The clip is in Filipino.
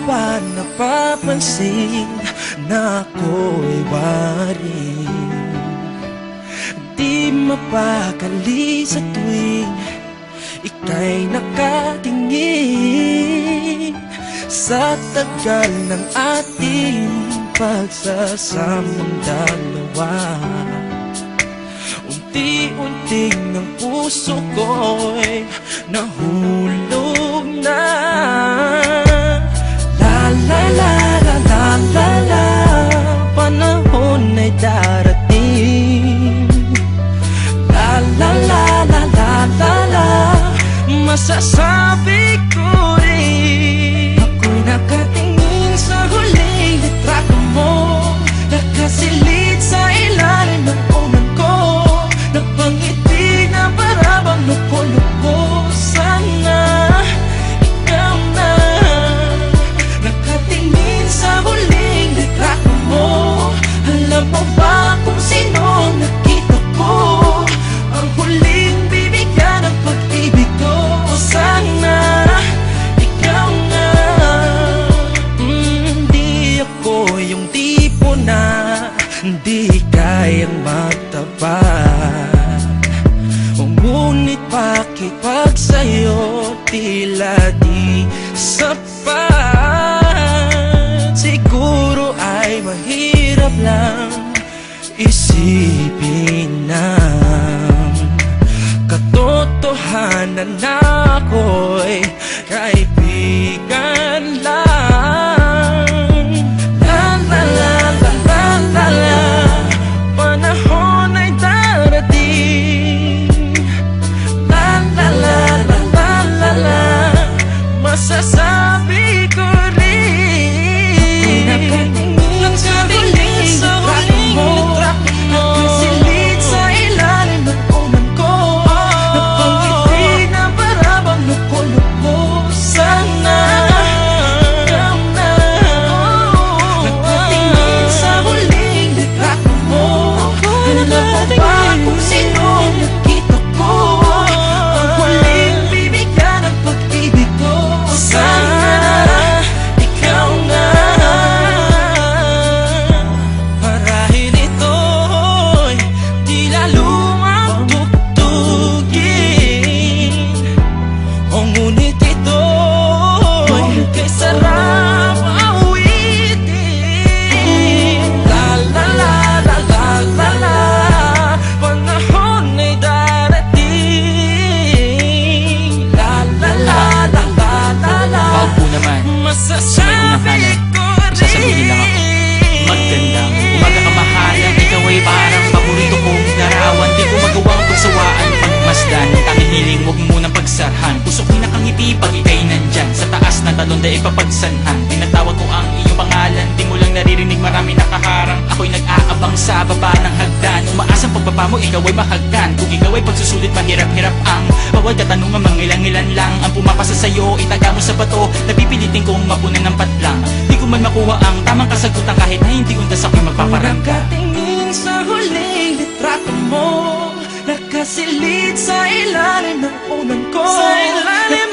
ba napapansin na ako'y waring di mapakali sa tuwing ika'y nakatingin? Sa tagal ng ating pagsasamang dalawa, unti-unting ng puso ko'y nahulog na. La la la la la la la, panahon ay darating. La la la la la la la, masasabi ko rin, ako'y nakatingin sa huling litrato mo, nakasilid sa ilalim ng unan ko, napangiti na para bang luko-luko. Sana ikaw na, nakatingin sa huling litrato mo. Alam mo ba kung sino nakita ko, ang huling bibigyan ng pag-ibig ko? Sana ikaw na. Di ako yung tipo na di kayang magtapat, ngunit pakipag sa'yo tila di sapat. Siguro ay mahirap lang isipin na katotohanan na ako'y kaibigan lang. La la la la la la la, panahon ay darating. La la la la la la la, masasabi ko rin, nakatingin sa huling litrato mo, nakasilid sa ilalim ng unan ko, napangiti na para bang luko-luko. Sana ikaw na, nakatingin sa huling litrato mo. Alam mo ba kung sino nakita ko, ang huling bibigyan ng pag-ibig ko? Sana ikaw na. Marahil ito'y tila lumang tugtugin, o ngunit ito'y kay sarap awitin. La la la la la la la, panahon ay darating. La la la la la la la, Paupo naman. masasabi ko Sasabihin lang ako, rin. magandang umaga kamahalan. Ikaw ay parang paborito kong larawan. Di ko magawang pagsawaan, pagmasdan ng tanging hiling, huwag munang pagsarhan. Puso ko'y nakangiti pag ika'y nandyan, sa taas ng talon dahil papagsanhan. Tinatawag ko ang iyong pangalan, di mo lang naririnig, marami nakaharang. Ako'y nag-aabang sa baba ng hagdan, umaasang pagbaba mo ikaw ay mahagkan. Kung ikaw ay pagsusulit, mahirap-hirap ang bawat katanungan, mangilang-ilan lang ang pumapasa sa'yo. Itaga mo sa bato, napipilitin kong mapunan ng patlang. Di ko man makuha ang tamang kasagutan kahit na hindi undas ako'y magpaparangka. Nakatingin sa huling litrato mo, nakasilid sa ilalim ng unan ko, sa ilalim